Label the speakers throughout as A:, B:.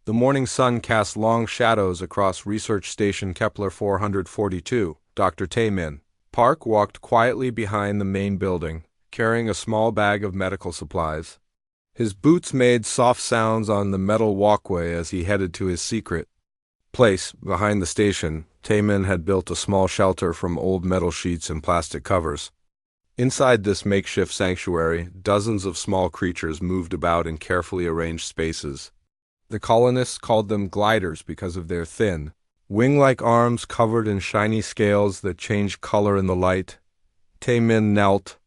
A: The morning sun cast long shadows across Research Station Kepler 442. Dr. Taemin Park walked quietly behind the main building, carrying a small bag of medical supplies. His boots made soft sounds on the metal walkway as he headed to his secret place. Behind the station, Taemin had built a small shelter from old metal sheets and plastic covers. Inside this makeshift sanctuary, dozens of small creatures moved about in carefully arranged spaces. The colonists called them gliders because of their thin, wing-like arms covered in shiny scales that changed color in the light. Taemin knelt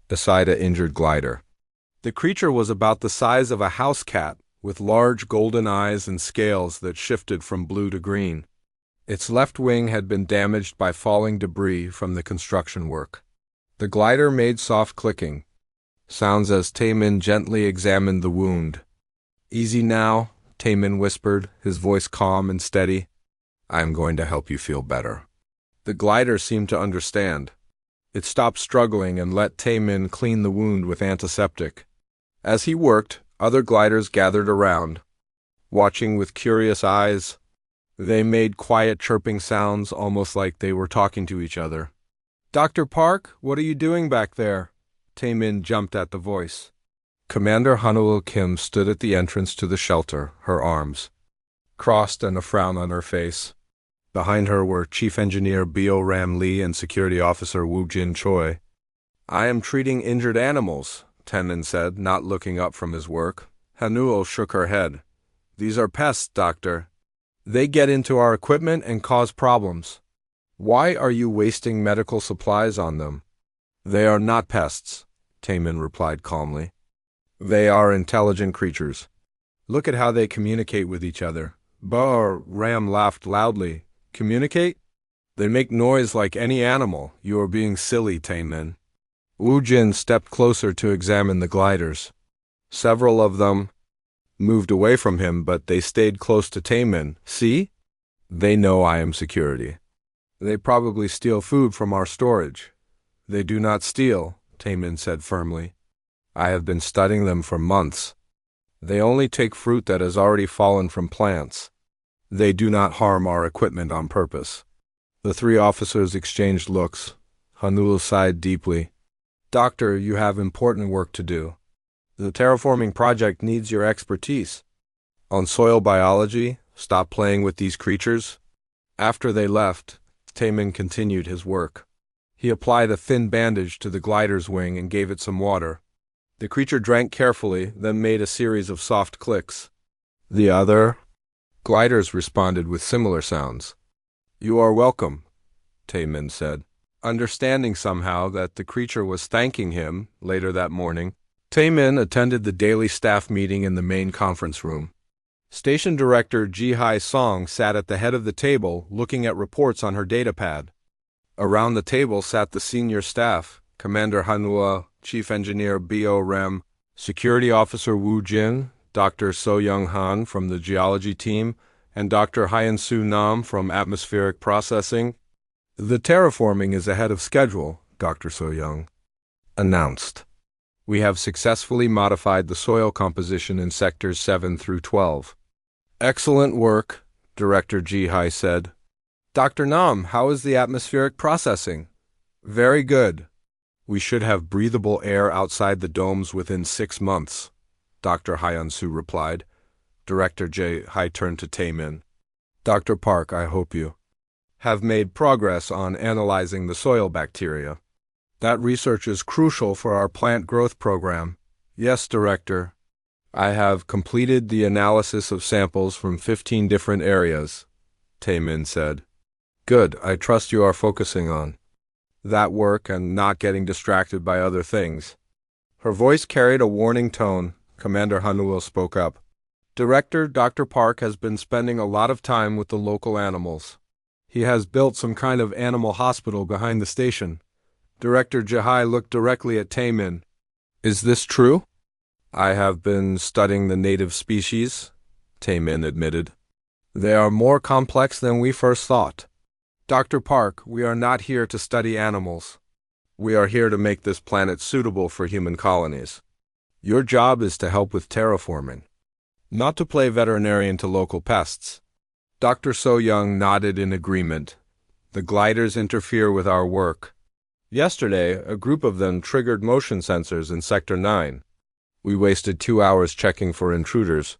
A: beside an injured glider. The creature was about the size of a house cat, with large golden eyes and scales that shifted from blue to green. Its left wing had been damaged by falling debris from the construction work. The glider made soft clicking sounds as Taemin gently examined the wound. "Easy now," Taemin whispered, his voice calm and steady. "I am going to help you feel better." The glider seemed to understand. It stopped struggling and let Taemin clean the wound with antiseptic. As he worked, other gliders gathered around, watching with curious eyes. They made quiet chirping sounds, almost like they were talking to each other. "Dr. Park, what are you doing back there?" Taemin jumped at the voice. Commander Hanul Kim stood at the entrance to the shelter, her arms crossed and a frown on her face. Behind her were Chief Engineer Bo Ram Lee and Security Officer Woo Jin Choi. "I am treating injured animals," Taemin said, not looking up from his work. Hanul shook her head. "These are pests, Doctor. They get into our equipment and cause problems." "Why are you wasting medical supplies on them?" "They are not pests," Taemin replied calmly. "They are intelligent creatures. Look at how they communicate with each other." Bo Ram laughed loudly. "Communicate? They make noise like any animal." "You are being silly, Taemin." Woo Jin stepped closer to examine the gliders. Several of them moved away from him, but they stayed close to Taemin. "See? They know I am security. They probably steal food from our storage." "They do not steal," Taemin said firmly. "I have been studying them for months. They only take fruit that has already fallen from plants. They do not harm our equipment on purpose." The three officers exchanged looks. Hanul sighed deeply. "Doctor, you have important work to do. The terraforming project needs your expertise. On soil biology, stop playing with these creatures." After they left, Taemin continued his work. He applied a thin bandage to the glider's wing and gave it some water. The creature drank carefully, then made a series of soft clicks. The other gliders responded with similar sounds. "You are welcome," Taemin said, understanding somehow that the creature was thanking him. Later that morning, Taemin attended the daily staff meeting in the main conference room. Station Director Ji-Hai Song sat at the head of the table, looking at reports on her datapad. Around the table sat the senior staff, Commander Hanua, Chief Engineer Bo Rem, Security Officer Woo Jin, Dr. So Young Han from the Geology team, and Dr. Hyeon-Soo Nam from Atmospheric Processing. "The terraforming is ahead of schedule," Dr. So Young announced. "We have successfully modified the soil composition in sectors 7 through 12. "Excellent work," Director Ji-Hai said. "Dr. Nam, how is the atmospheric processing?" "Very good. We should have breathable air outside the domes within 6 months," Dr. Hyeon-Soo replied. Director Ji-Hai turned to Taemin. "Dr. Park, I hope you have made progress on analyzing the soil bacteria. That research is crucial for our plant growth program." "Yes, Director. I have completed the analysis of samples from 15 different areas," Taemin said. "Good. I trust you are focusing on that work and not getting distracted by other things." Her voice carried a warning tone. Commander Hanul spoke up. "Director, Dr. Park has been spending a lot of time with the local animals. He has built some kind of animal hospital behind the station." Director Ji-Hai looked directly at Taemin. "Is this true?" "I have been studying the native species," Taemin admitted. "They are more complex than we first thought." "Dr. Park, we are not here to study animals. We are here to make this planet suitable for human colonies. Your job is to help with terraforming. not to play veterinarian to local pests. Dr. So Young nodded in agreement. The gliders interfere with our work. Yesterday, a group of them triggered motion sensors in Sector 9. We wasted 2 hours checking for intruders.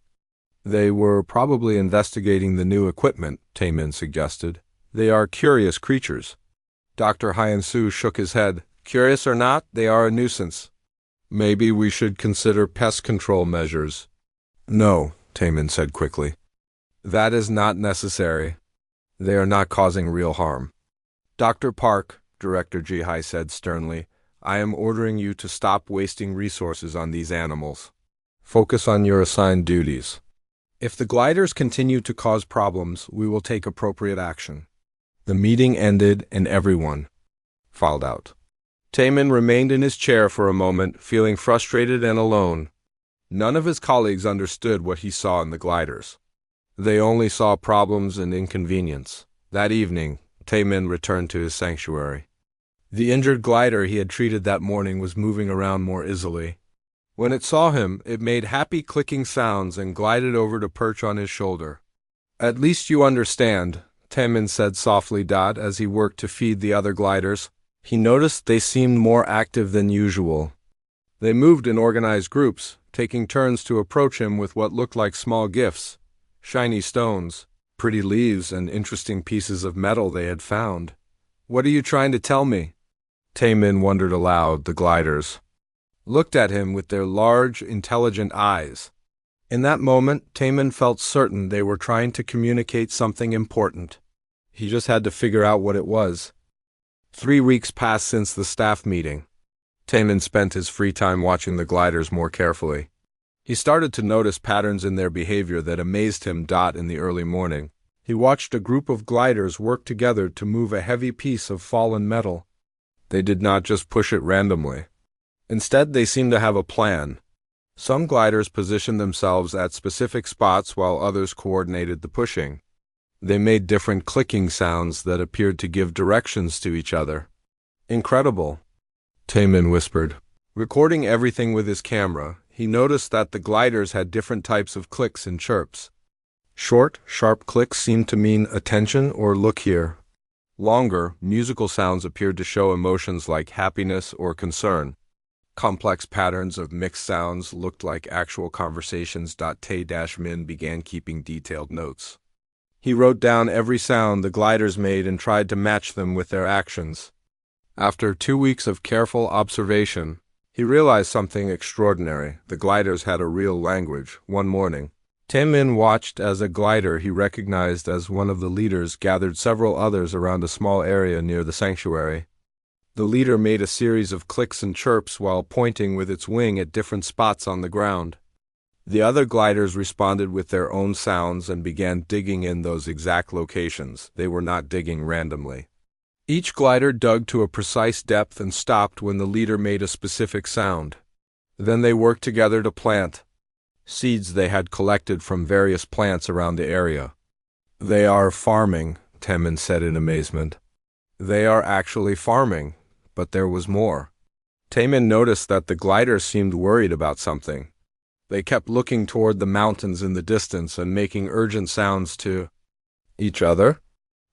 A: They were probably investigating the new equipment, Taemin suggested. They are curious creatures. Dr. Hyan-Soo shook his head. Curious or not, they are a nuisance. Maybe we should consider pest control measures. No, Taemin said quickly. That is not necessary. They are not causing real harm. Dr. Park, Director Ji-hai said sternly, I am ordering you to stop wasting resources on these animals. Focus on your assigned duties. If the gliders continue to cause problems, we will take appropriate action. The meeting ended and everyone filed out. Taemin remained in his chair for a moment, feeling frustrated and alone. None of his colleagues understood what he saw in the gliders. They only saw problems and inconvenience. That evening, Taemin returned to his sanctuary. The injured glider he had treated that morning was moving around more easily. When it saw him, it made happy clicking sounds and glided over to perch on his shoulder. At least you understand, Taemin said softly as he worked to feed the other gliders. He noticed they seemed more active than usual. They moved in organized groups, taking turns to approach him with what looked like small gifts, shiny stones, pretty leaves, and interesting pieces of metal they had found. What are you trying to tell me? Taemin wondered aloud. The gliders looked at him with their large, intelligent eyes. In that moment, Taemin felt certain they were trying to communicate something important. He just had to figure out what it was. 3 weeks passed since the staff meeting. Taemin spent his free time watching the gliders more carefully. He started to notice patterns in their behavior that amazed him. In the early morning, he watched a group of gliders work together to move a heavy piece of fallen metal. They did not just push it randomly. Instead, they seemed to have a plan. Some gliders positioned themselves at specific spots while others coordinated the pushing. They made different clicking sounds that appeared to give directions to each other. Incredible, Taemin whispered. Recording everything with his camera, he noticed that the gliders had different types of clicks and chirps. Short, sharp clicks seemed to mean attention or look here. Longer, musical sounds appeared to show emotions like happiness or concern. Complex patterns of mixed sounds looked like actual conversations. Tae-min began keeping detailed notes. He wrote down every sound the gliders made and tried to match them with their actions. After 2 weeks of careful observation, he realized something extraordinary. The gliders had a real language. One morning, Taemin watched as a glider he recognized as one of the leaders gathered several others around a small area near the sanctuary. The leader made a series of clicks and chirps while pointing with its wing at different spots on the ground. The other gliders responded with their own sounds and began digging in those exact locations. They were not digging randomly. Each glider dug to a precise depth and stopped when the leader made a specific sound. Then they worked together to plant seeds they had collected from various plants around the area. They are farming, Taemin said in amazement. They are actually farming. But there was more. Taemin noticed that the gliders seemed worried about something. They kept looking toward the mountains in the distance and making urgent sounds to each other.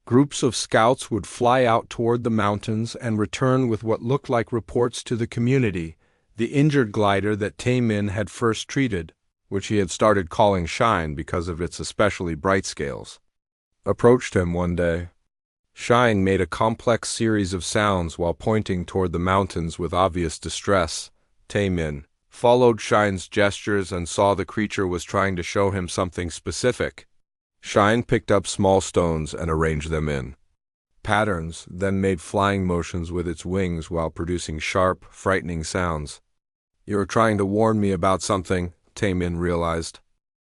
A: Groups of scouts would fly out toward the mountains and return with what looked like reports to the community. The injured glider that Taemin had first treated, which he had started calling Shine because of its especially bright scales, approached him one day. Shine made a complex series of sounds while pointing toward the mountains with obvious distress. Taemin followed Shine's gestures and saw the creature was trying to show him something specific. Shine picked up small stones and arranged them in patterns, then made flying motions with its wings while producing sharp, frightening sounds. You're trying to warn me about something, Taemin realized.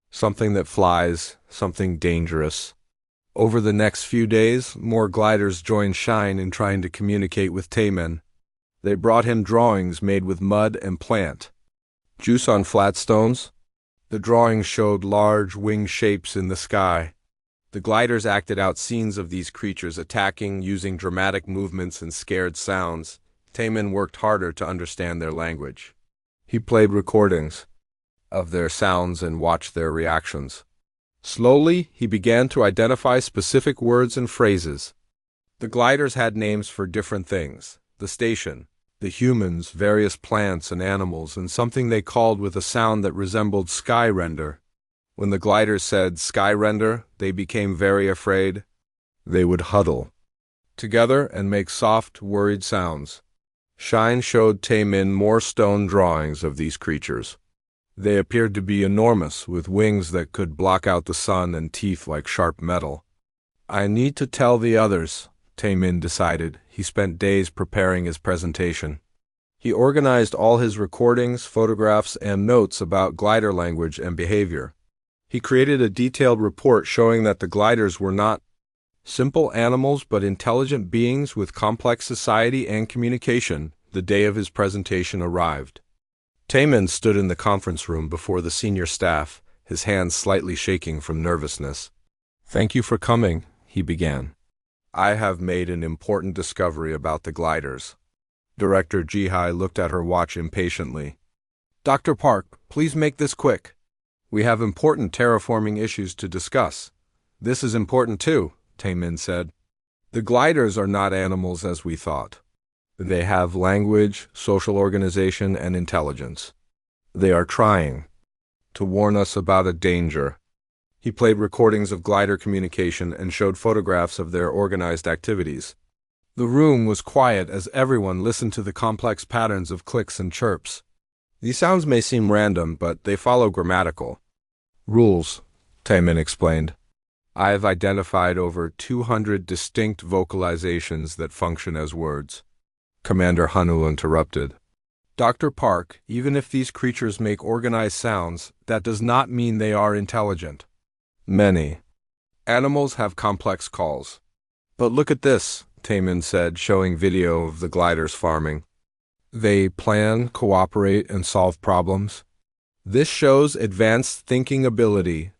A: Something that flies, something dangerous. Over the next few days, more gliders joined Shine in trying to communicate with Taemin. They brought him drawings made with mud and plant juice on flat stones. The drawings showed large wing shapes in the sky. The gliders acted out scenes of these creatures attacking, using dramatic movements and scared sounds. Taemin worked harder to understand their language. He played recordings. of their sounds and watched their reactions. Slowly, he began to identify specific words and phrases. The gliders had names for different things: the station, the humans, various plants and animals, and something they called with a sound that resembled sky render. When the gliders said sky render, they became very afraid. They would huddle together and make soft, worried sounds. Shine showed Taemin more stone drawings of these creatures. They appeared to be enormous, with wings that could block out the sun and teeth like sharp metal. I need to tell the others, Taemin decided. He spent days preparing his presentation. He organized all his recordings, photographs, and notes about glider language and behavior. He created a detailed report showing that the gliders were not simple animals but intelligent beings with complex society and communication. The day of his presentation arrived. Taemin stood in the conference room before the senior staff, his hands slightly shaking from nervousness. "Thank you for coming," he began. "I have made an important discovery about the gliders." Director Ji-hai looked at her watch impatiently. "Dr. Park, please make this quick. We have important terraforming issues to discuss." "This is important too," Taemin said. "The gliders are not animals as we thought. They have language, social organization, and intelligence. They are trying to warn us about a danger." He played recordings of glider communication and showed photographs of their organized activities. The room was quiet as everyone listened to the complex patterns of clicks and chirps. "These sounds may seem random, but they follow grammatical rules," Taemin explained. "I have identified over 200 distinct vocalizations that function as words." Commander Hanul interrupted. "Dr. Park, even if these creatures make organized sounds, that does not mean they are intelligent. Many animals have complex calls." "But look at this," Taemin said, showing video of the gliders farming. "They plan, cooperate, and solve problems. This shows advanced thinking ability."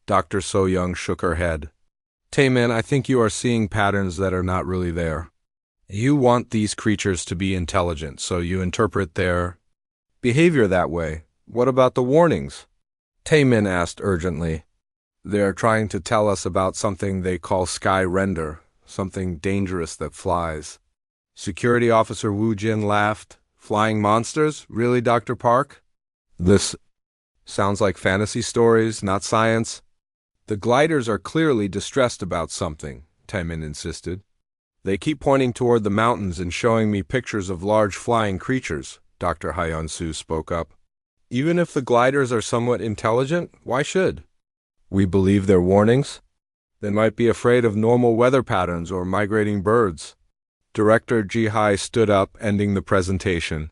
A: Dr. So-young shook her head. "Taemin, I think you are seeing patterns that are not really there. You want these creatures to be intelligent, so you interpret their behavior that way. What about the warnings?" Taemin asked urgently. "They are trying to tell us about something they call sky render, something dangerous that flies." Security Officer Wu Jin laughed. "Flying monsters? Really, Dr. Park? This sounds like fantasy stories, not science." "The gliders are clearly distressed about something," Taemin insisted. "They keep pointing toward the mountains and showing me pictures of large flying creatures," Dr. Hyun-soo spoke up. "Even if the gliders are somewhat intelligent, why should we believe their warnings? They might be afraid of normal weather patterns or migrating birds." Director Ji-hai stood up, ending the presentation.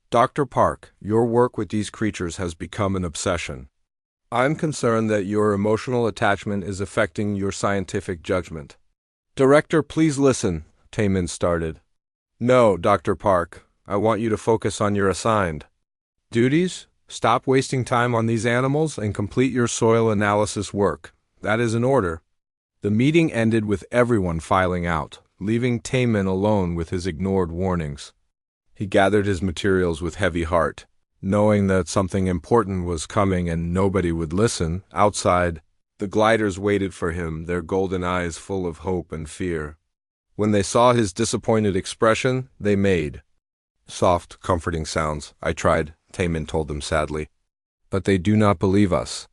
A: "Dr. Park, your work with these creatures has become an obsession. I'm concerned that your emotional attachment is affecting your scientific judgment." "Director, please listen," Taemin started. "No, Dr. Park. I want you to focus on your assigned duties. Stop wasting time on these animals and complete your soil analysis work. That is an order." The meeting ended with everyone filing out, leaving Taemin alone with his ignored warnings. He gathered his materials with heavy heart, knowing that something important was coming and nobody would listen. Outside, the gliders waited for him, their golden eyes full of hope and fear. When they saw his disappointed expression, they made soft, comforting sounds. "I tried," Taemin told them sadly. "But they do not believe us."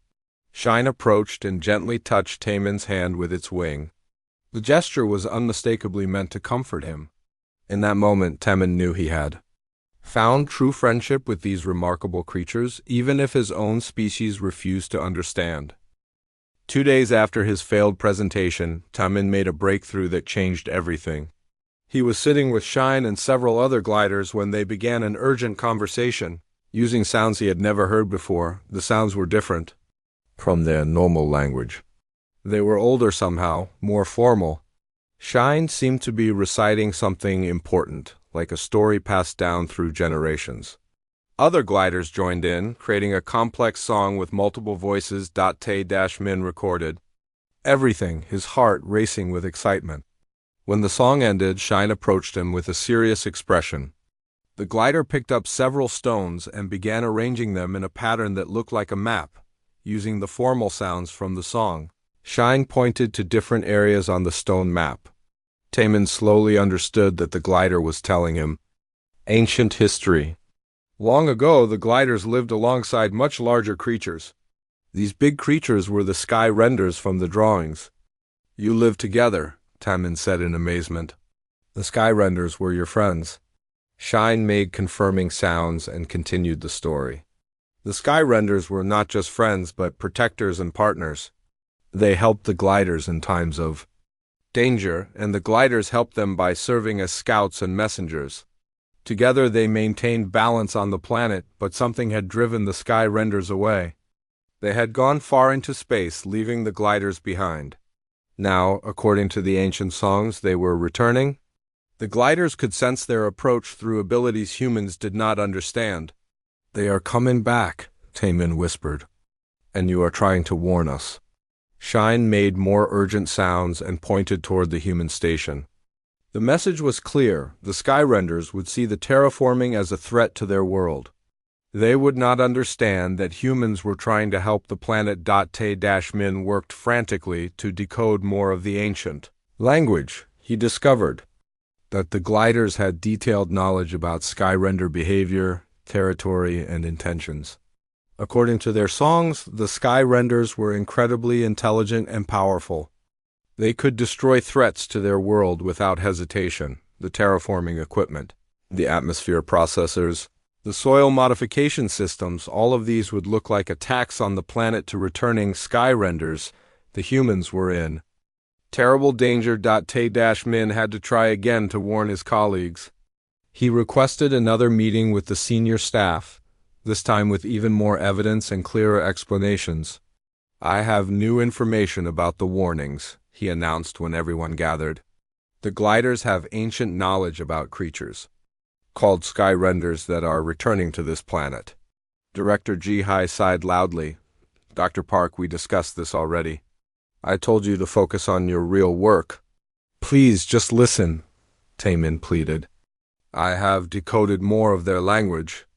A: Shine approached and gently touched Taemin's hand with its wing. The gesture was unmistakably meant to comfort him. In that moment, Taemin knew he had found true friendship with these remarkable creatures, even if his own species refused to understand. 2 days after his failed presentation, Taemin made a breakthrough that changed everything. He was sitting with Shine and several other gliders when they began an urgent conversation, using sounds he had never heard before. The sounds were different from their normal language. They were older somehow, more formal. Shine seemed to be reciting something important, like a story passed down through generations. Other gliders joined in, creating a complex song with multiple voices. Tae-min recorded everything, his heart racing with excitement. When the song ended, Shine approached him with a serious expression. The glider picked up several stones and began arranging them in a pattern that looked like a map, using the formal sounds from the song. Shine pointed to different areas on the stone map. Taemin slowly understood that the glider was telling him ancient history. Long ago, the gliders lived alongside much larger creatures. These big creatures were the sky renders from the drawings. You lived together, Taemin said in amazement. The sky renders were your friends. Shine made confirming sounds and continued the story. The sky renders were not just friends but protectors and partners. They helped the gliders in times of danger, and the gliders helped them by serving as scouts and messengers. Together they maintained balance on the planet, but something had driven the sky renders away. They had gone far into space, leaving the gliders behind. Now, according to the ancient songs, they were returning. The gliders could sense their approach through abilities humans did not understand. They are coming back, Taemin whispered. And you are trying to warn us. Shine made more urgent sounds and pointed toward the human station. The message was clear. The sky renders would see the terraforming as a threat to their world. They would not understand that humans were trying to help the planet. Tae-min worked frantically to decode more of the ancient language. He discovered that the gliders had detailed knowledge about sky render behavior, territory, and intentions. According to their songs, the sky renders were incredibly intelligent and powerful. They could destroy threats to their world without hesitation: the terraforming equipment, the atmosphere processors, the soil modification systems. All of these would look like attacks on the planet to returning sky renders. The humans were in terrible danger. Tae-min had to try again to warn his colleagues. He requested another meeting with the senior staff, this time with even more evidence and clearer explanations. I have new information about the warnings, he announced when everyone gathered. The gliders have ancient knowledge about creatures, called sky renders, that are returning to this planet. Director Ji-hai sighed loudly. Dr. Park, we discussed this already. I told you to focus on your real work. Please, just listen, Taemin pleaded. I have decoded more of their language.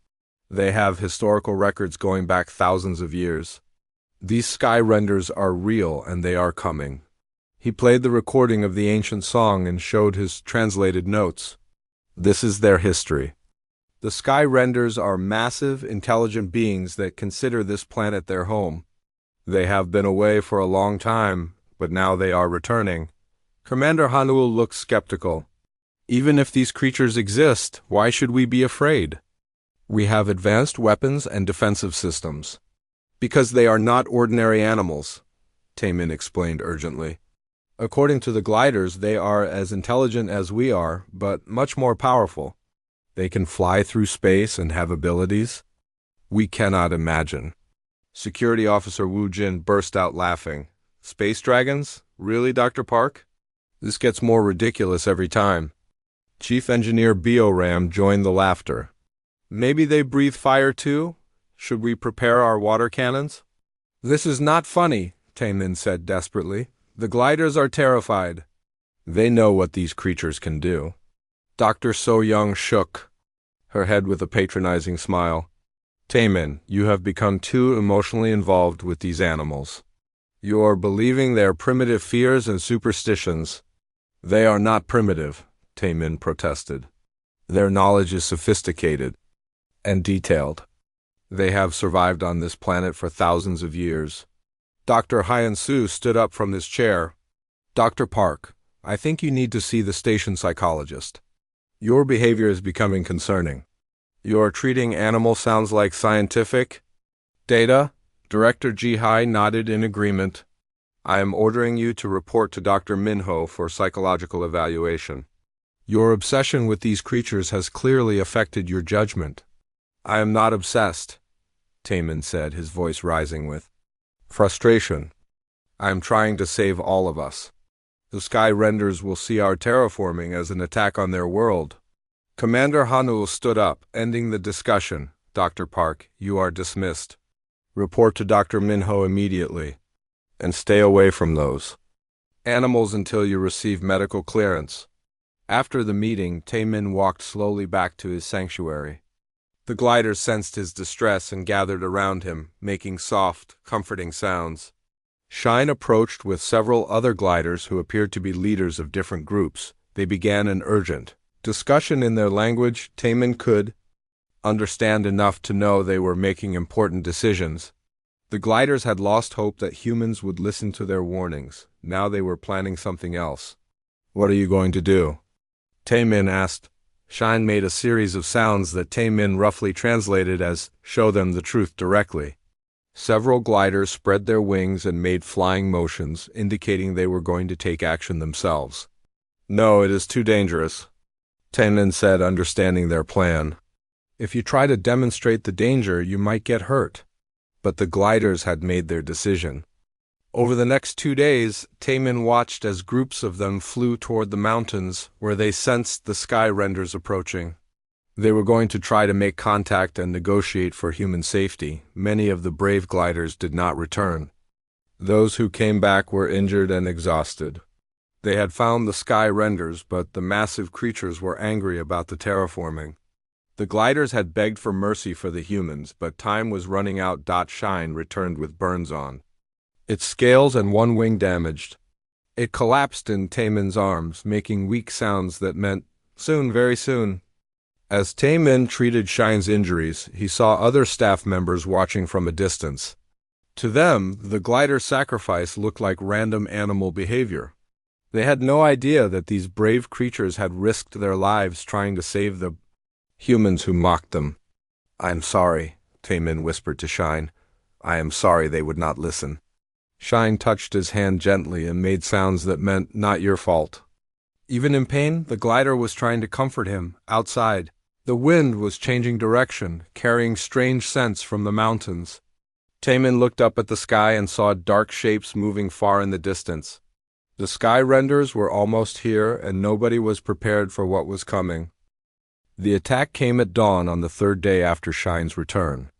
A: They have historical records going back thousands of years. These sky renders are real and they are coming. He played the recording of the ancient song and showed his translated notes. This is their history. The sky renders are massive, intelligent beings that consider this planet their home. They have been away for a long time, but now they are returning. Commander Hanuel looked skeptical. Even if these creatures exist, why should we be afraid? We have advanced weapons and defensive systems. Because they are not ordinary animals, Taemin explained urgently. According to the gliders, they are as intelligent as we are, but much more powerful. They can fly through space and have abilities we cannot imagine. Security Officer Wu Jin burst out laughing. Space dragons? Really, Dr. Park? This gets more ridiculous every time. Chief Engineer Bioram joined the laughter. Maybe they breathe fire too? Should we prepare our water cannons? This is not funny, Taemin said desperately. The gliders are terrified. They know what these creatures can do. Dr. So-young shook her head with a patronizing smile. Taemin, you have become too emotionally involved with these animals. You are believing their primitive fears and superstitions. They are not primitive, Taemin protested. Their knowledge is sophisticated and detailed. They have survived on this planet for thousands of years. Dr. Hyan-Soo stood up from his chair. Dr. Park, I think you need to see the station psychologist. Your behavior is becoming concerning. Your treating animal sounds like scientific data. Director Ji-hai nodded in agreement. I am ordering you to report to Dr. Minho for psychological evaluation. Your obsession with these creatures has clearly affected your judgment. I am not obsessed, Taemin said, his voice rising with frustration. I am trying to save all of us. The sky renders will see our terraforming as an attack on their world. Commander Hanuel stood up, ending the discussion. Dr. Park, you are dismissed. Report to Dr. Minho immediately, and stay away from those animals until you receive medical clearance. After the meeting, Taemin walked slowly back to his sanctuary. The gliders sensed his distress and gathered around him, making soft, comforting sounds. Shine approached with several other gliders who appeared to be leaders of different groups. They began an urgent discussion in their language. Taemin could understand enough to know they were making important decisions. The gliders had lost hope that humans would listen to their warnings. Now they were planning something else. "What are you going to do?" Taemin asked. Shine made a series of sounds that Taemin roughly translated as, "show them the truth directly." Several gliders spread their wings and made flying motions, indicating they were going to take action themselves. "No, it is too dangerous," Taemin said, understanding their plan. "If you try to demonstrate the danger, you might get hurt." But the gliders had made their decision. Over the next 2 days, Taemin watched as groups of them flew toward the mountains, where they sensed the sky renders approaching. They were going to try to make contact and negotiate for human safety. Many of the brave gliders did not return. Those who came back were injured and exhausted. They had found the sky renders, but the massive creatures were angry about the terraforming. The gliders had begged for mercy for the humans, but time was running out. Shine returned with burns on its scales and one wing damaged. It collapsed in Taemin's arms, making weak sounds that meant, "soon, very soon." As Taemin treated Shine's injuries, he saw other staff members watching from a distance. To them, the glider sacrifice looked like random animal behavior. They had no idea that these brave creatures had risked their lives trying to save the humans who mocked them. "I am sorry," Taemin whispered to Shine. "I am sorry they would not listen." Shine touched his hand gently and made sounds that meant, "not your fault." Even in pain, the glider was trying to comfort him. Outside, the wind was changing direction, carrying strange scents from the mountains. Taemin looked up at the sky and saw dark shapes moving far in the distance. The sky renders were almost here, and nobody was prepared for what was coming. The attack came at dawn on the 3rd day after Shine's return.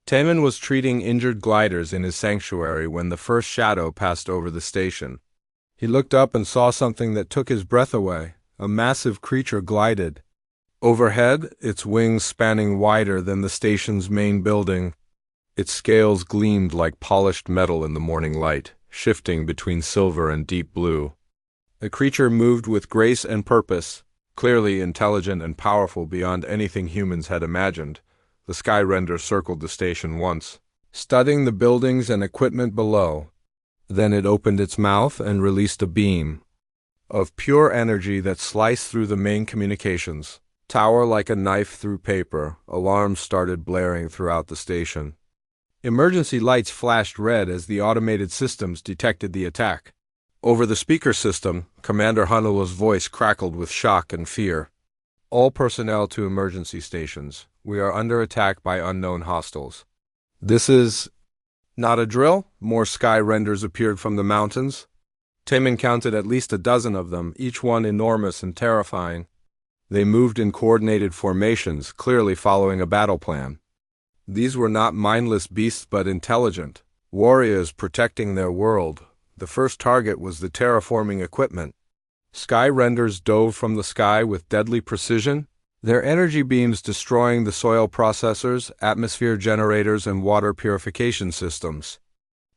A: Taemin was treating injured gliders in his sanctuary when the first shadow passed over the station. He looked up and saw something that took his breath away. A massive creature glided overhead, its wings spanning wider than the station's main building. Its scales gleamed like polished metal in the morning light, shifting between silver and deep blue. The creature moved with grace and purpose, clearly intelligent and powerful beyond anything humans had imagined. The sky render circled the station once, studying the buildings and equipment below. Then it opened its mouth and released a beam of pure energy that sliced through the main communications tower like a knife through paper. Alarms started blaring throughout the station. Emergency lights flashed red as the automated systems detected the attack. Over the speaker system, Commander Hanula's voice crackled with shock and fear. "All personnel to emergency stations. We are under attack by unknown hostiles." "This is not a drill?" More sky renders appeared from the mountains. Taemin counted at least a dozen of them, each one enormous and terrifying. They moved in coordinated formations, clearly following a battle plan. These were not mindless beasts but intelligent warriors protecting their world. The first target was the terraforming equipment. Sky renders dove from the sky with deadly precision, their energy beams destroying the soil processors, atmosphere generators, and water purification systems.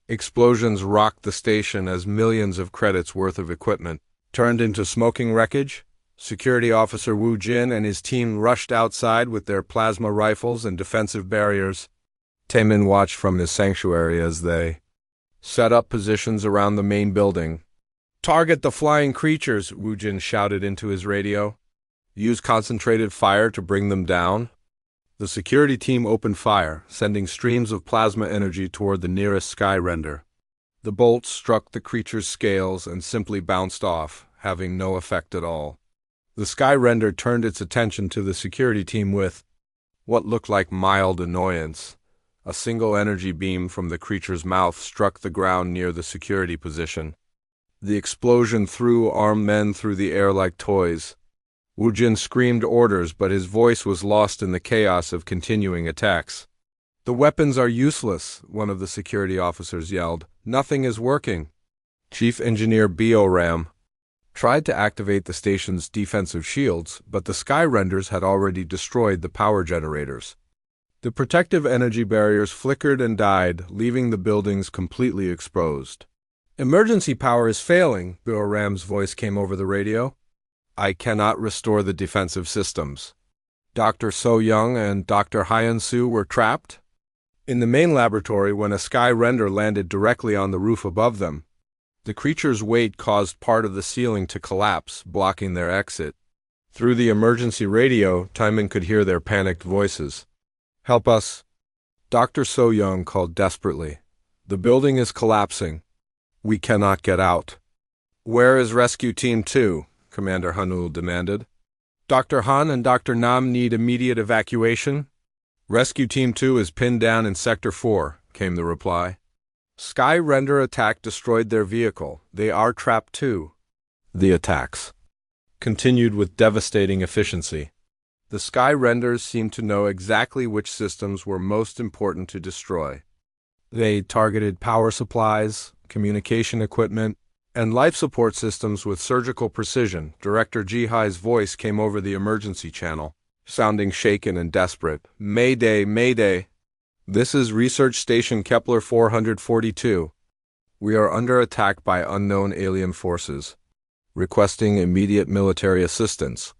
A: Explosions rocked the station as millions of credits worth of equipment turned into smoking wreckage. Security Officer Wu Jin and his team rushed outside with their plasma rifles and defensive barriers. Taemin watched from his sanctuary as they set up positions around the main building. "Target the flying creatures," Wu Jin shouted into his radio. "Use concentrated fire to bring them down." The security team opened fire, sending streams of plasma energy toward the nearest sky render. The bolts struck the creature's scales and simply bounced off, having no effect at all. The sky render turned its attention to the security team with what looked like mild annoyance. A single energy beam from the creature's mouth struck the ground near the security position. The explosion threw armed men through the air like toys. Wu Jin screamed orders, but his voice was lost in the chaos of continuing attacks. "The weapons are useless," one of the security officers yelled. "Nothing is working." Chief Engineer Bioram tried to activate the station's defensive shields, but the Skyrenders had already destroyed the power generators. The protective energy barriers flickered and died, leaving the buildings completely exposed. "Emergency power is failing," Bill Ram's voice came over the radio. "I cannot restore the defensive systems." Dr. So Young and Dr. Hyun-soo were trapped in the main laboratory when a Skyrender landed directly on the roof above them. The creature's weight caused part of the ceiling to collapse, blocking their exit. Through the emergency radio, Timon could hear their panicked voices. "Help us!" Dr. So Young called desperately. "The building is collapsing. We cannot get out." "Where is Rescue Team 2? Commander Hanul demanded. "Dr. Han and Dr. Nam need immediate evacuation." "Rescue Team 2 is pinned down in Sector 4, came the reply. "Skyrender attack destroyed their vehicle. They are trapped too." The attacks continued with devastating efficiency. The Skyrenders seemed to know exactly which systems were most important to destroy. They targeted power supplies, communication equipment, and life support systems with surgical precision. Director Jihai's voice came over the emergency channel, sounding shaken and desperate. "Mayday, Mayday. This is Research Station Kepler 442. We are under attack by unknown alien forces, requesting immediate military assistance."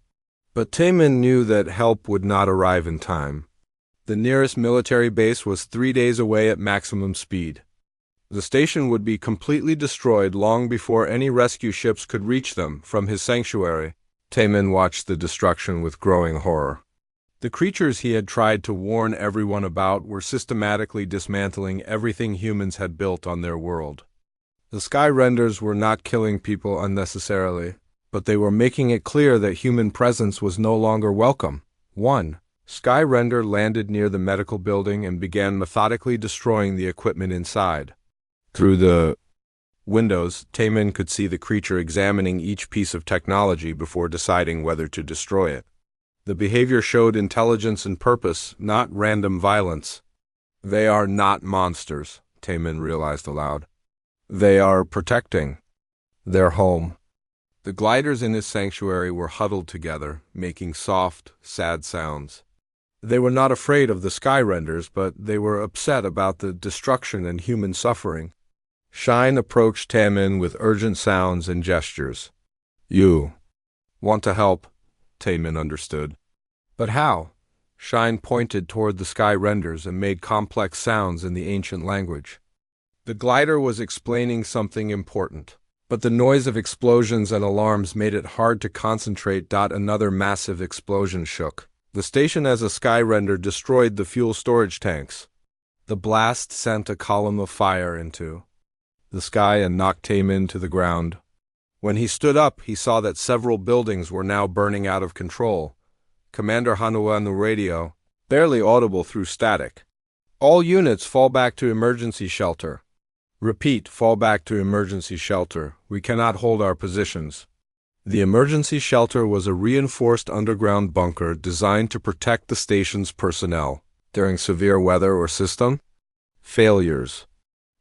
A: But Taemin knew that help would not arrive in time. The nearest military base was 3 days away at maximum speed. The station would be completely destroyed long before any rescue ships could reach them. From his sanctuary, Taemin watched the destruction with growing horror. The creatures he had tried to warn everyone about were systematically dismantling everything humans had built on their world. The Skyrenders were not killing people unnecessarily, but they were making it clear that human presence was no longer welcome. One Skyrender landed near the medical building and began methodically destroying the equipment inside. Through the windows, Taemin could see the creature examining each piece of technology before deciding whether to destroy it. The behavior showed intelligence and purpose, not random violence. "They are not monsters," Taemin realized aloud. "They are protecting their home." The gliders in his sanctuary were huddled together, making soft, sad sounds. They were not afraid of the Skyrenders, but they were upset about the destruction and human suffering. Shine approached Taemin with urgent sounds and gestures. "You want to help?" Taemin understood. "But how?" Shine pointed toward the Skyrenders and made complex sounds in the ancient language. The glider was explaining something important, but the noise of explosions and alarms made it hard to concentrate. Another massive explosion shook the station as a Skyrender destroyed the fuel storage tanks. The blast sent a column of fire into the sky and knocked Taemin to the ground. When he stood up, he saw that several buildings were now burning out of control. Commander Hanua on the radio, barely audible through static. "All units fall back to emergency shelter. Repeat, fall back to emergency shelter. We cannot hold our positions." The emergency shelter was a reinforced underground bunker designed to protect the station's personnel during severe weather or system failures.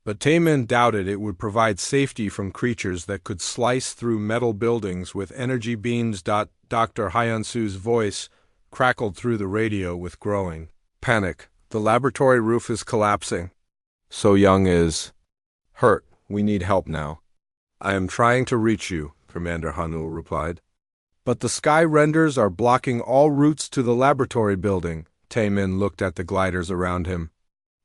A: But Taemin doubted it would provide safety from creatures that could slice through metal buildings with energy beams. Dr. Hyun-soo's voice crackled through the radio with growing panic. "The laboratory roof is collapsing. So Young is hurt. We need help now." "I am trying to reach you," Commander Hanul replied. "But the Skyrenders are blocking all routes to the laboratory building." Taemin looked at the gliders around him.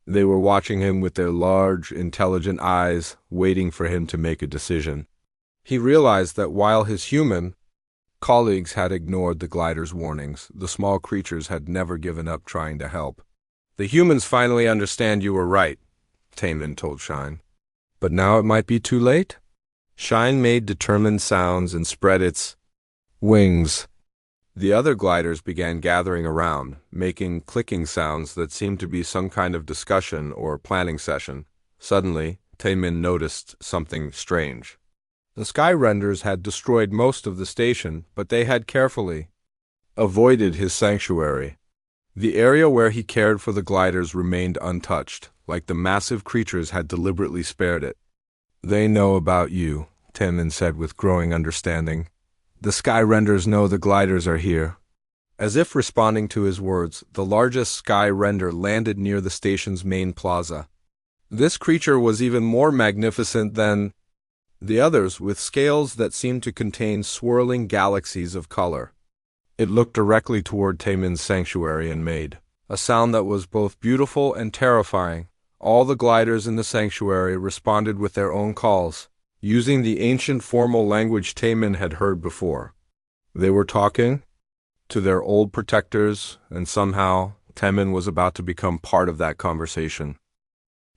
A: They were watching him with their large, intelligent eyes, waiting for him to make a decision. He realized that while his human colleagues had ignored the gliders' warnings, the small creatures had never given up trying to help. "The humans finally understand you were right," Taemin told Shine. "But now it might be too late?" Shine made determined sounds and spread its wings. The other gliders began gathering around, making clicking sounds that seemed to be some kind of discussion or planning session. Suddenly, Taemin noticed something strange. The Skyrenders had destroyed most of the station, but they had carefully avoided his sanctuary. The area where he cared for the gliders remained untouched, like the massive creatures had deliberately spared it. "They know about you," Taemin said with growing understanding. The sky renders know the gliders are here. As if responding to his words, the largest sky render landed near the station's main plaza. This creature was even more magnificent than the others, with scales that seemed to contain swirling galaxies of color. It looked directly toward Taemin's sanctuary and made a sound that was both beautiful and terrifying. All the gliders in the sanctuary responded with their own calls, using the ancient formal language Taemin had heard before. They were talking to their old protectors, and somehow Taemin was about to become part of that conversation.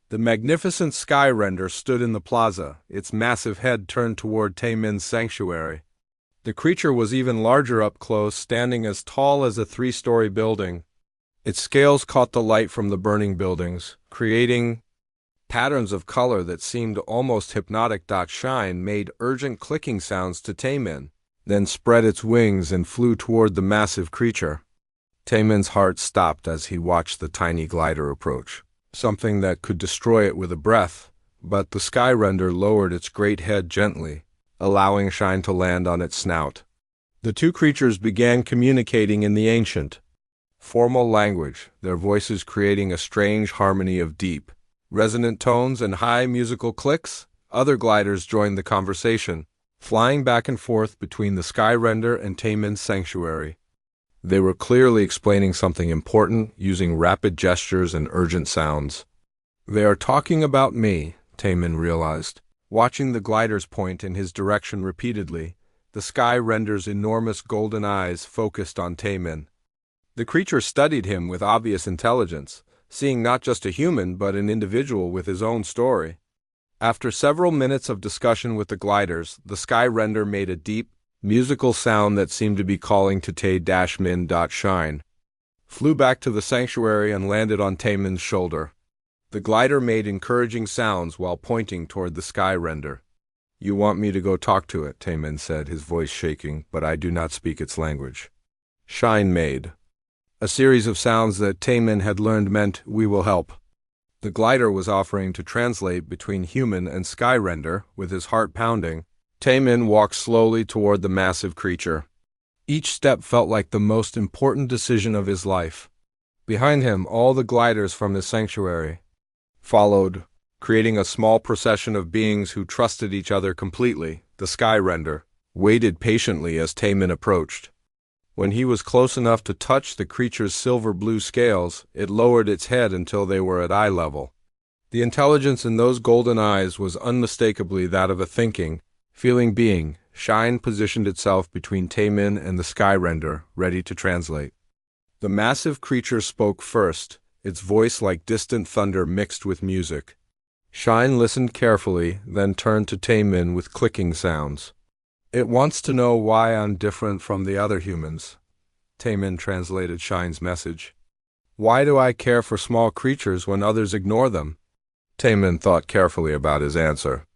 A: The magnificent sky render stood in the plaza, its massive head turned toward Taemin's sanctuary. The creature was even larger up close, standing as tall as a 3-story building. Its scales caught the light from the burning buildings, creating patterns of color that seemed almost hypnotic. Shine made urgent clicking sounds to Taemin, then spread its wings and flew toward the massive creature. Taemin's heart stopped as he watched the tiny glider approach, something that could destroy it with a breath, but the sky render lowered its great head gently, allowing Shine to land on its snout. The two creatures began communicating in the ancient, formal language, their voices creating a strange harmony of deep, resonant tones and high musical clicks. Other gliders joined the conversation, flying back and forth between the sky render and Taemin's sanctuary. They were clearly explaining something important, using rapid gestures and urgent sounds. They are talking about me, Taemin realized, watching the gliders point in his direction repeatedly. The sky render's enormous golden eyes focused on Taemin. The creature studied him with obvious intelligence, seeing not just a human but an individual with his own story. After several minutes of discussion with the gliders, the sky render made a deep, musical sound that seemed to be calling to Tae-Min. Shine flew back to the sanctuary and landed on Taemin's shoulder. The glider made encouraging sounds while pointing toward the sky render. You want me to go talk to it, Taemin said, his voice shaking, but I do not speak its language. Shine made a series of sounds that Taemin had learned meant, we will help. The glider was offering to translate between human and sky render, with his heart pounding. Taemin walked slowly toward the massive creature. Each step felt like the most important decision of his life. Behind him, all the gliders from his sanctuary followed, creating a small procession of beings who trusted each other completely. The sky render waited patiently as Taemin approached. When he was close enough to touch the creature's silver-blue scales, it lowered its head until they were at eye level. The intelligence in those golden eyes was unmistakably that of a thinking, feeling being. Shine positioned itself between Taemin and the sky render, ready to translate. The massive creature spoke first, its voice like distant thunder mixed with music. Shine listened carefully, then turned to Taemin with clicking sounds. It wants to know why I'm different from the other humans. Taemin translated Shine's message. Why do I care for small creatures when others ignore them? Taemin thought carefully about his answer.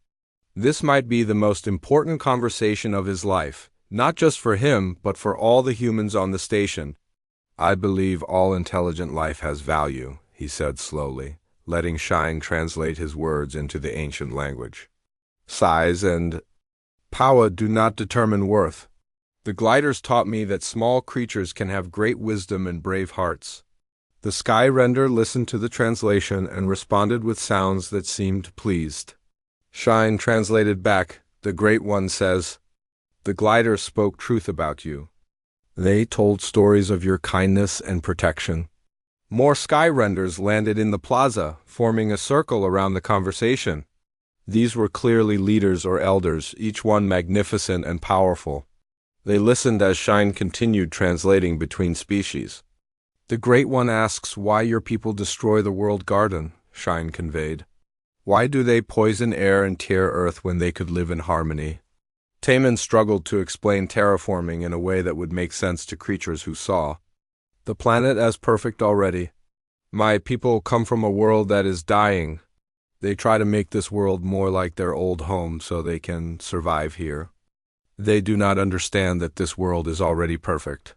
A: This might be the most important conversation of his life, not just for him, but for all the humans on the station. I believe all intelligent life has value, he said slowly, letting Shine translate his words into the ancient language. Size and power do not determine worth. The gliders taught me that small creatures can have great wisdom and brave hearts. The sky render listened to the translation and responded with sounds that seemed pleased. Shine translated back, the Great One says, the gliders spoke truth about you. They told stories of your kindness and protection. More sky renders landed in the plaza, forming a circle around the conversation. These were clearly leaders or elders, each one magnificent and powerful. They listened as Shine continued translating between species. The Great One asks why your people destroy the world garden, Shine conveyed. Why do they poison air and tear earth when they could live in harmony? Taemin struggled to explain terraforming in a way that would make sense to creatures who saw the planet as perfect already. My people come from a world that is dying. They try to make this world more like their old home so they can survive here. They do not understand that this world is already perfect.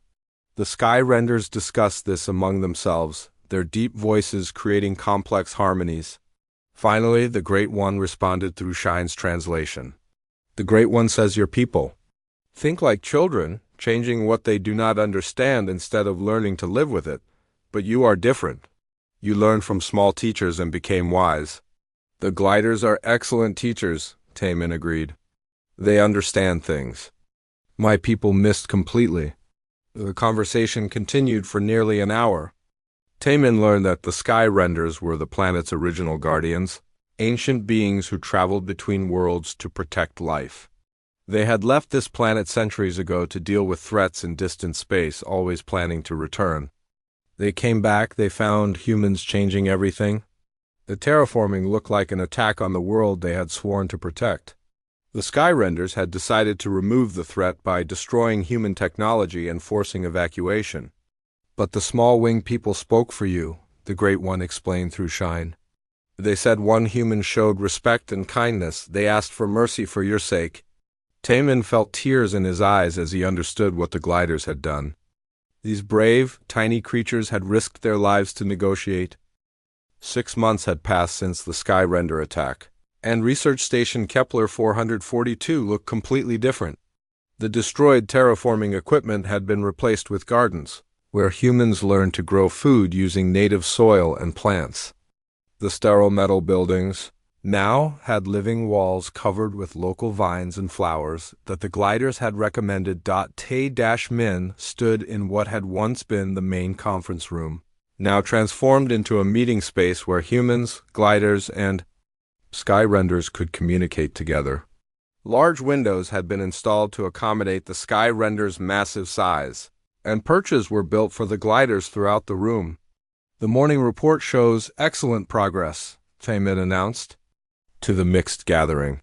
A: The sky renders discussed this among themselves, their deep voices creating complex harmonies. Finally, the Great One responded through Shine's translation. The Great One says your people. Think like children, changing what they do not understand instead of learning to live with it. But you are different. You learned from small teachers and became wise. The gliders are excellent teachers, Taemin agreed. They understand things. My people missed completely. The conversation continued for nearly an hour. Taemin learned that the Sky Renders were the planet's original guardians, ancient beings who traveled between worlds to protect life. They had left this planet centuries ago to deal with threats in distant space, always planning to return. They came back, they found humans changing everything. The terraforming looked like an attack on the world they had sworn to protect. The Skyrenders had decided to remove the threat by destroying human technology and forcing evacuation. But the small winged people spoke for you, the Great One explained through Shine. They said one human showed respect and kindness. They asked for mercy for your sake. Taemin felt tears in his eyes as he understood what the gliders had done. These brave, tiny creatures had risked their lives to negotiate. 6 months had passed since the Skyrender attack, and Research Station Kepler 442 looked completely different. The destroyed terraforming equipment had been replaced with gardens, where humans learned to grow food using native soil and plants. The sterile metal buildings now had living walls covered with local vines and flowers that the gliders had recommended. Tae-Min stood in what had once been the main conference room, now transformed into a meeting space where humans, gliders, and Skyrenders could communicate together. Large windows had been installed to accommodate the Skyrenders' massive size, and perches were built for the gliders throughout the room. The morning report shows excellent progress, Taemin announced to the mixed gathering.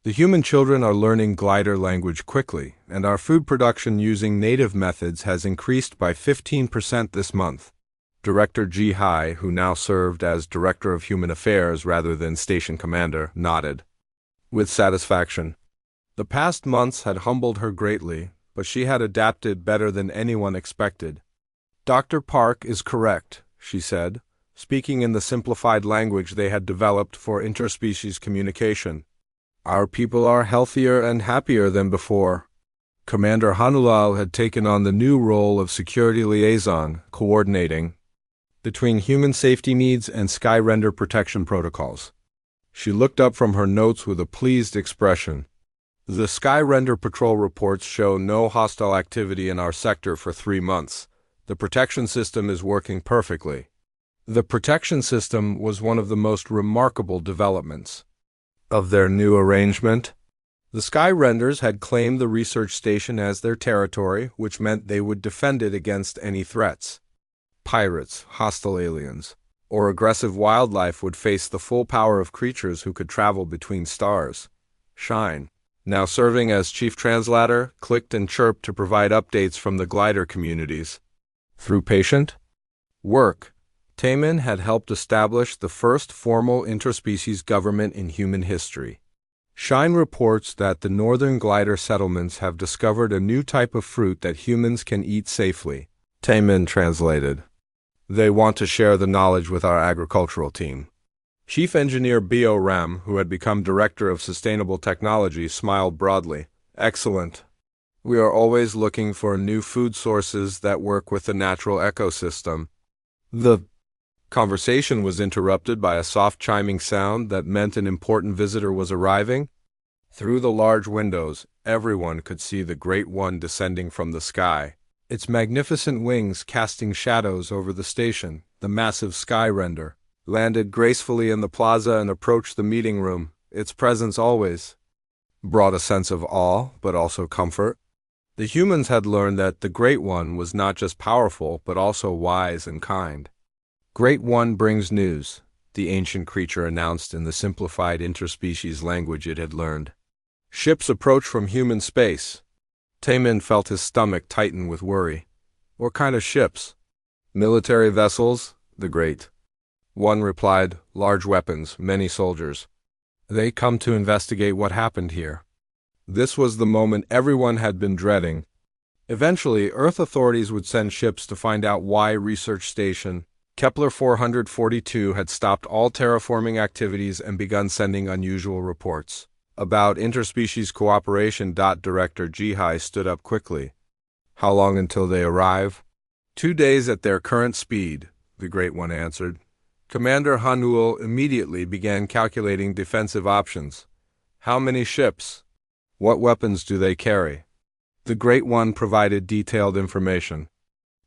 A: The human children are learning glider language quickly, and our food production using native methods has increased by 15% this month. Director Ji-hai, who now served as Director of Human Affairs rather than Station Commander, nodded with satisfaction. The past months had humbled her greatly, but she had adapted better than anyone expected. Dr. Park is correct, she said, speaking in the simplified language they had developed for interspecies communication. Our people are healthier and happier than before. Commander Hanulal had taken on the new role of security liaison, coordinating between human safety needs and Skyrender protection protocols. She looked up from her notes with a pleased expression. The Skyrender patrol reports show no hostile activity in our sector for 3 months. The protection system is working perfectly. The protection system was one of the most remarkable developments of their new arrangement. The Skyrenders had claimed the research station as their territory, which meant they would defend it against any threats. Pirates, hostile aliens, or aggressive wildlife would face the full power of creatures who could travel between stars. Shine, now serving as chief translator, clicked and chirped to provide updates from the glider communities. Through patient work, Taemin had helped establish the first formal interspecies government in human history. Shine reports that the northern glider settlements have discovered a new type of fruit that humans can eat safely. Taemin translated. They want to share the knowledge with our agricultural team. Chief Engineer B.O. Ram, who had become Director of Sustainable Technology, smiled broadly. Excellent. We are always looking for new food sources that work with the natural ecosystem. The conversation was interrupted by a soft chiming sound that meant an important visitor was arriving. Through the large windows, everyone could see the Great One descending from the sky, its magnificent wings casting shadows over the station. The massive Skyrender landed gracefully in the plaza and approached the meeting room. Its presence always brought a sense of awe, but also comfort. The humans had learned that the Great One was not just powerful, but also wise and kind. Great One brings news, the ancient creature announced in the simplified interspecies language it had learned. Ships approach from human space. Taemin felt his stomach tighten with worry. What kind of ships? Military vessels, the Great One replied. Large weapons, many soldiers. They come to investigate what happened here. This was the moment everyone had been dreading. Eventually, Earth authorities would send ships to find out why Research Station Kepler 442 had stopped all terraforming activities and begun sending unusual reports. About interspecies cooperation. Director Jihai stood up quickly. How long until they arrive? 2 days at their current speed, the Great One answered. Commander Hanul immediately began calculating defensive options. How many ships? What weapons do they carry? The Great One provided detailed information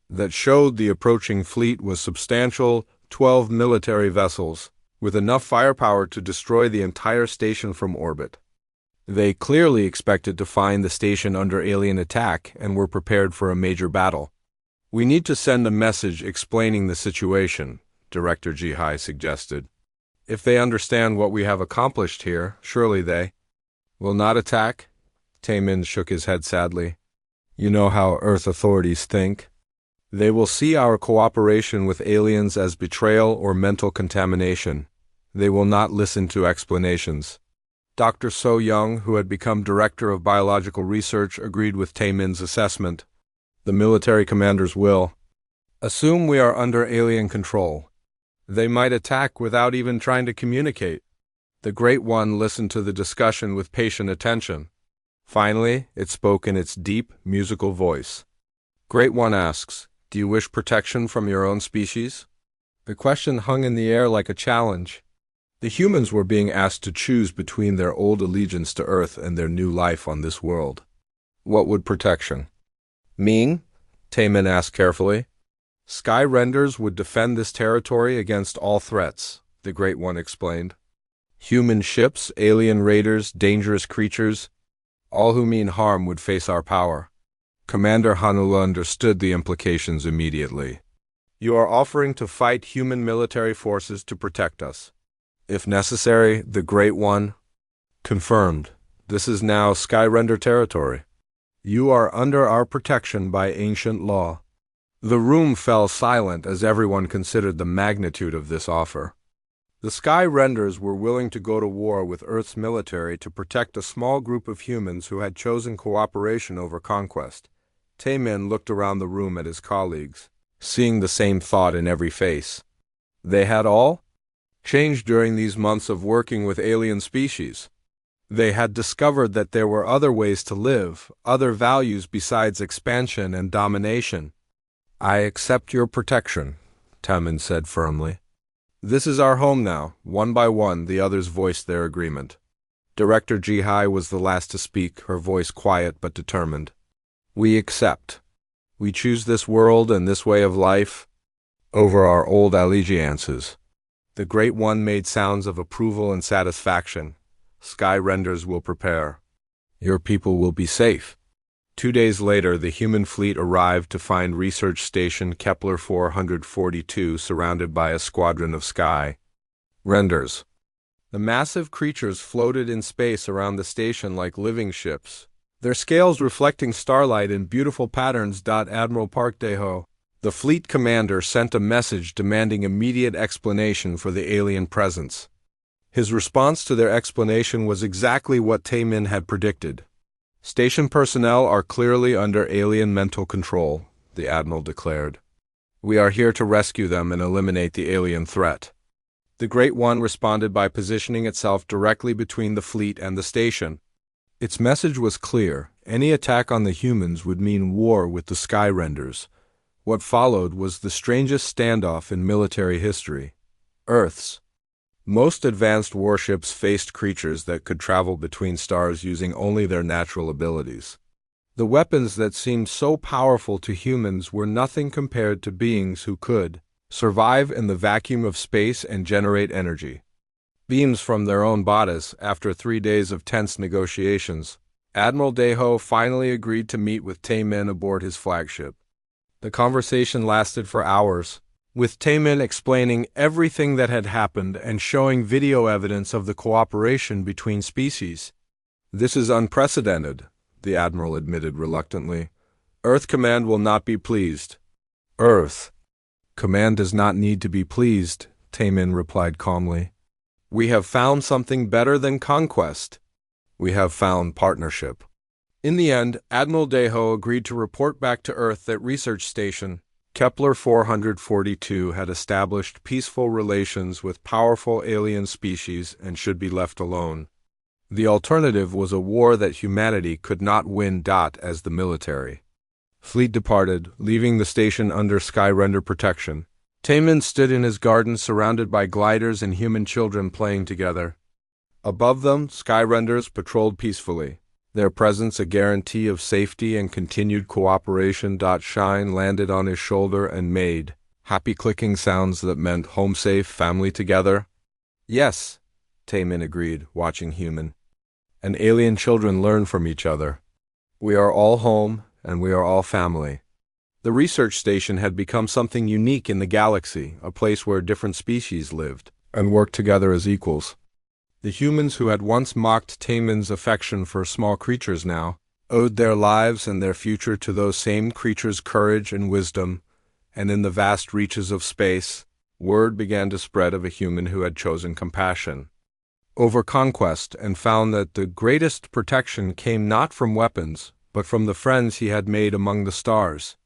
A: that showed the approaching fleet was substantial, 12 military vessels, with enough firepower to destroy the entire station from orbit. They clearly expected to find the station under alien attack and were prepared for a major battle. We need to send a message explaining the situation, Director Jihai suggested. If they understand what we have accomplished here, surely they will not attack? Taemin shook his head sadly. You know how Earth authorities think. They will see our cooperation with aliens as betrayal or mental contamination. They will not listen to explanations. Dr. So Young, who had become Director of Biological Research, agreed with Taemin's assessment. The military commanders will assume we are under alien control. They might attack without even trying to communicate. The Great One listened to the discussion with patient attention. Finally, it spoke in its deep, musical voice. Great One asks, do you wish protection from your own species? The question hung in the air like a challenge. The humans were being asked to choose between their old allegiance to Earth and their new life on this world. What would protection mean? Taemin asked carefully. Sky Renders would defend this territory against all threats, the Great One explained. Human ships, alien raiders, dangerous creatures, all who mean harm would face our power. Commander Hanula understood the implications immediately. You are offering to fight human military forces to protect us. If necessary, the Great One confirmed. This is now Skyrender territory. You are under our protection by ancient law. The room fell silent as everyone considered the magnitude of this offer. The Skyrenders were willing to go to war with Earth's military to protect a small group of humans who had chosen cooperation over conquest. Taemin looked around the room at his colleagues, seeing the same thought in every face. They had all changed during these months of working with alien species. They had discovered that there were other ways to live, other values besides expansion and domination. I accept your protection, Taemin said firmly. This is our home now. One by one, the others voiced their agreement. Director Jihai was the last to speak, her voice quiet but determined. We accept. We choose this world and this way of life over our old allegiances. The Great One made sounds of approval and satisfaction. Sky Renders will prepare. Your people will be safe. 2 days later, the human fleet arrived to find Research Station Kepler 442 surrounded by a squadron of Sky Renders. The massive creatures floated in space around the station like living ships, their scales reflecting starlight in beautiful patterns. Admiral Park Dae-ho, the fleet commander, sent a message demanding immediate explanation for the alien presence. His response to their explanation was exactly what Taemin had predicted. Station personnel are clearly under alien mental control, the admiral declared. We are here to rescue them and eliminate the alien threat. The Great One responded by positioning itself directly between the fleet and the station. Its message was clear. Any attack on the humans would mean war with the Skyrenders. What followed was the strangest standoff in military history. Earth's most advanced warships faced creatures that could travel between stars using only their natural abilities. The weapons that seemed so powerful to humans were nothing compared to beings who could survive in the vacuum of space and generate energy. Beams from their own bodies. After 3 days of tense negotiations, Admiral Dae-ho finally agreed to meet with Taemin aboard his flagship. The conversation lasted for hours, with Taemin explaining everything that had happened and showing video evidence of the cooperation between species. This is unprecedented, the admiral admitted reluctantly. Earth Command will not be pleased. Earth Command does not need to be pleased, Taemin replied calmly. We have found something better than conquest. We have found partnership. In the end, Admiral Dae-ho agreed to report back to Earth that Research Station Kepler 442 had established peaceful relations with powerful alien species and should be left alone. The alternative was a war that humanity could not win. As the military fleet departed, leaving the station under Skyrender protection, Taemin stood in his garden surrounded by gliders and human children playing together. Above them, Skyrenders patrolled peacefully, their presence a guarantee of safety and continued cooperation. Shine landed on his shoulder and made happy clicking sounds that meant home safe, family together. Yes, Taemin agreed, watching human and alien children learn from each other. We are all home, and we are all family. The research station had become something unique in the galaxy, a place where different species lived and worked together as equals. The humans who had once mocked Taemin's affection for small creatures now owed their lives and their future to those same creatures' courage and wisdom, and in the vast reaches of space, word began to spread of a human who had chosen compassion over conquest and found that the greatest protection came not from weapons, but from the friends he had made among the stars.